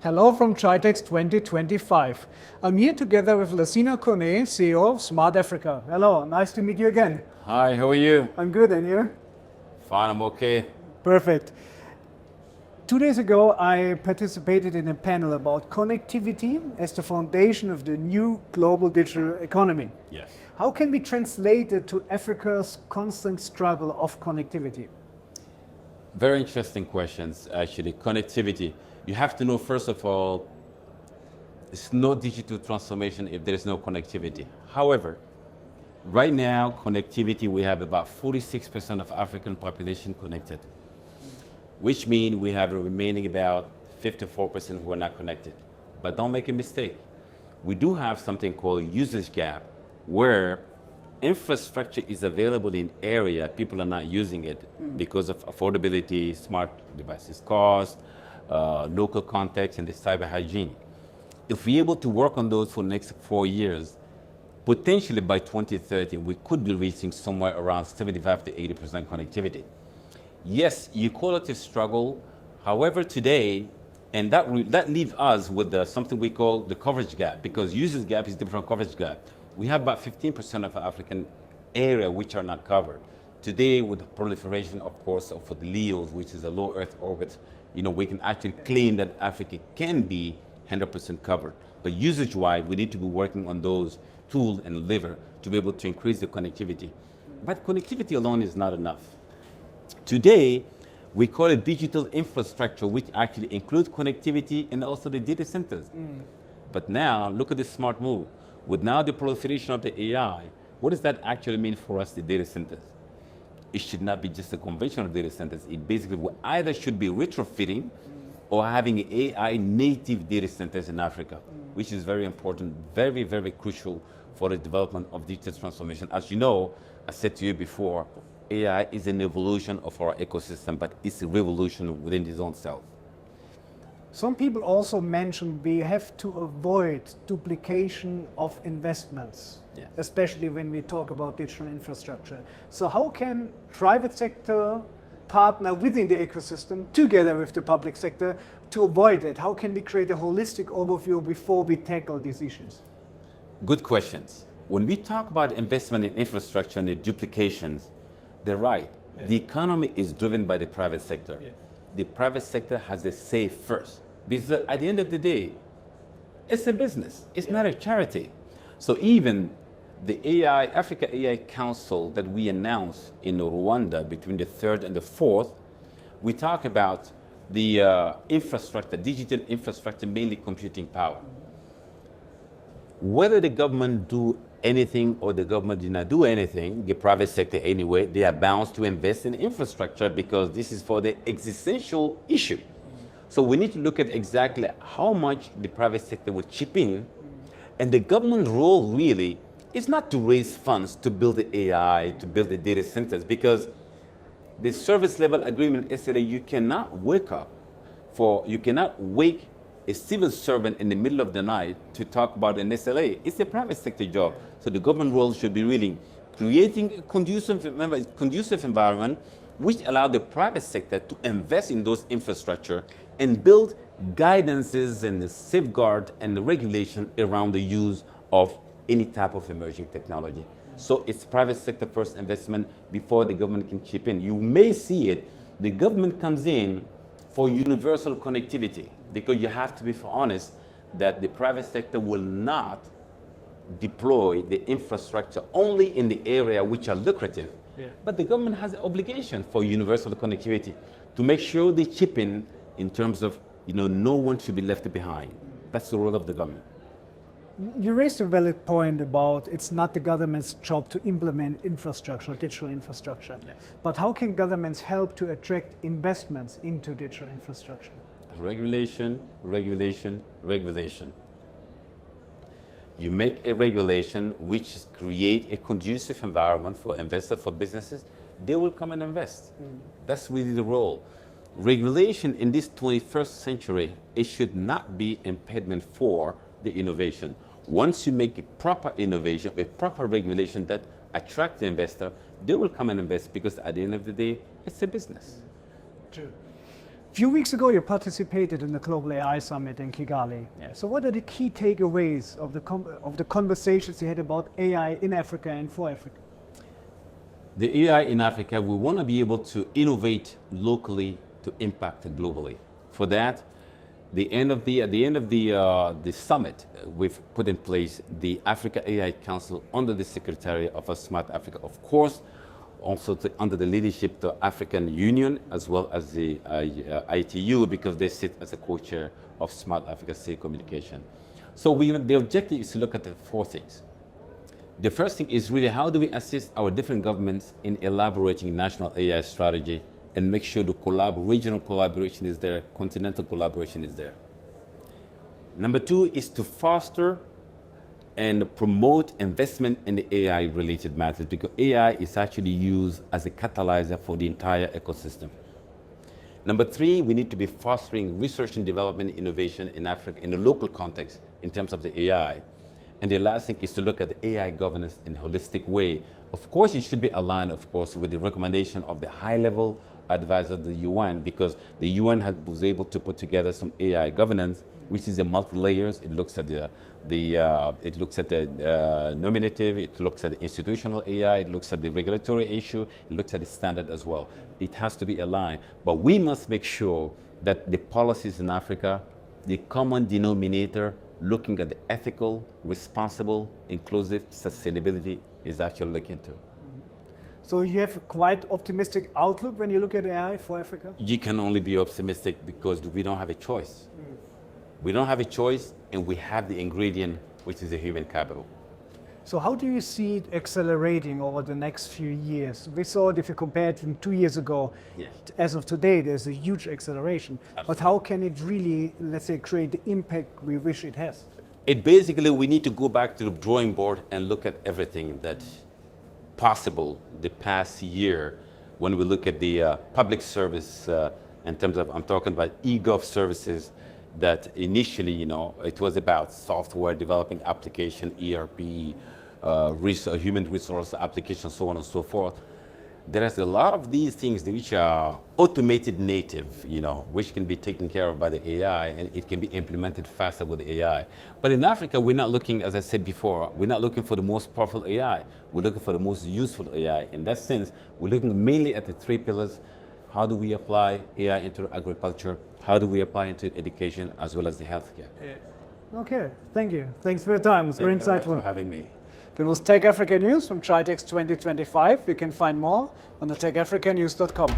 Hello from GITEX 2025. I'm here together with Lacina Koné, CEO of Smart Africa. Hello, nice to meet you again. Hi, how are you? I'm good, and you? Fine, I'm okay. Perfect. 2 days ago, I participated in a panel about connectivity as the foundation of the new global digital economy. Yes. How can we translate it to Africa's constant struggle of connectivity? Very interesting questions, actually. Connectivity. You have to know, first of all, there's no digital transformation if there is no connectivity. However, right now, connectivity, we have about 46% of African population connected, which means we have a remaining about 54% who are not connected. But don't make a mistake. We do have something called usage gap, where infrastructure is available in area, people are not using it because of affordability, smart devices cost, local context, and the cyber hygiene. If we're able to work on those for the next 4 years, potentially by 2030, we could be reaching somewhere around 75 to 80% connectivity. Yes, you call it a struggle. However, today, and that leaves us with something we call the coverage gap, because usage gap is different from coverage gap. We have about 15% of African area which are not covered. Today, with the proliferation, of course, of the LEOs, which is a low Earth orbit, we can actually claim that Africa can be 100% covered. But usage-wise, we need to be working on those tools and lever to be able to increase the connectivity. But connectivity alone is not enough. Today, we call it digital infrastructure, which actually includes connectivity and also the data centers. But now, look at this smart move. With now the proliferation of the AI, what does that actually mean for us, the data centers? It should not be just a conventional data centers. It basically either should be retrofitting or having AI native data centers in Africa, which is very important, very, very crucial for the development of digital transformation. As you know, I said to you before, AI is an evolution of our ecosystem, but it's a revolution within its own self. Some people also mention we have to avoid duplication of investments, especially when we talk about digital infrastructure. So how can private sector partner within the ecosystem together with the public sector to avoid it? How can we create a holistic overview before we tackle these issues? Good questions. When we talk about investment in infrastructure and the duplications, they're right. Yeah. The economy is driven by the private sector. Yeah. The private sector has a say first. Because at the end of the day, it's a business. It's not a charity. So even the Africa AI Council that we announced in Rwanda between the 3rd and the 4th, we talk about the infrastructure, digital infrastructure, mainly computing power. Whether the government do anything or the government did not do anything, the private sector anyway, they are bound to invest in infrastructure because this is for the existential issue. So we need to look at exactly how much the private sector will chip in, and the government role really is not to raise funds to build the AI, to build the data centers, because the service level agreement is that you cannot wake a civil servant in the middle of the night to talk about an SLA. It's a private sector job. So the government role should be really creating a conducive environment which allow the private sector to invest in those infrastructure and build guidances and the safeguard and the regulation around the use of any type of emerging technology. So it's private sector first investment before the government can chip in. You may see it, the government comes in for universal connectivity, because you have to be honest that the private sector will not deploy the infrastructure only in the area which are lucrative. Yeah. But the government has an obligation for universal connectivity to make sure they chip in terms of, no one should be left behind. That's the role of the government. You raised a valid point about it's not the government's job to implement infrastructure, digital infrastructure. Yes. But how can governments help to attract investments into digital infrastructure? Regulation, regulation, regulation. You make a regulation which create a conducive environment for investors, for businesses, they will come and invest. That's really the role. Regulation in this 21st century, it should not be impediment for the innovation. Once you make a proper innovation, a proper regulation that attract the investor, they will come and invest, because at the end of the day, it's a business. True. few weeks ago, you participated in the Global AI Summit in Kigali. Yes. So what are the key takeaways of the conversations you had about AI in Africa and for Africa? The AI in Africa, we want to be able to innovate locally to impact it globally. For that, at the end of the summit, we've put in place the Africa AI Council under the Secretariat of a Smart Africa, of course, also under the leadership of the African Union, as well as the ITU, because they sit as a co-chair of Smart Africa State Communication. So the objective is to look at the four things. The first thing is really how do we assist our different governments in elaborating national AI strategy and make sure the regional collaboration is there, continental collaboration is there. Number two is to foster and promote investment in the AI-related matters, because AI is actually used as a catalyzer for the entire ecosystem. Number three, we need to be fostering research and development innovation in Africa in a local context in terms of the AI. And the last thing is to look at the AI governance in a holistic way. Of course, it should be aligned, of course, with the recommendation of the high-level advisor of the UN, because the UN was able to put together some AI governance, which is a multi-layers. It looks at the nominative, it looks at the institutional AI, it looks at the regulatory issue, it looks at the standard as well. It has to be aligned, but we must make sure that the policies in Africa, the common denominator, looking at the ethical, responsible, inclusive sustainability is actually looked into. So you have a quite optimistic outlook when you look at AI for Africa? You can only be optimistic because we don't have a choice. We don't have a choice, and we have the ingredient, which is the human capital. So how do you see it accelerating over the next few years? We saw it if you compare it from 2 years ago. Yes. As of today, there's a huge acceleration. Absolutely. But how can it really, let's say, create the impact we wish it has? It basically, we need to go back to the drawing board and look at everything that's possible the past year when we look at the public service in terms of, I'm talking about e-gov services, that initially, it was about software developing application, ERP, human resource application, so on and so forth. There is a lot of these things which are automated native, which can be taken care of by the AI, and it can be implemented faster with the AI. But in Africa, we're not looking, as I said before, we're not looking for the most powerful AI. We're looking for the most useful AI. In that sense, we're looking mainly at the three pillars. How do we apply AI into agriculture? How do we apply it into education as well as the healthcare? Okay, thank you. Thanks for your time. It was very insightful. Thank you for having me. That was TechAfrica News from GITEX 2025. You can find more on the techafricanews.com.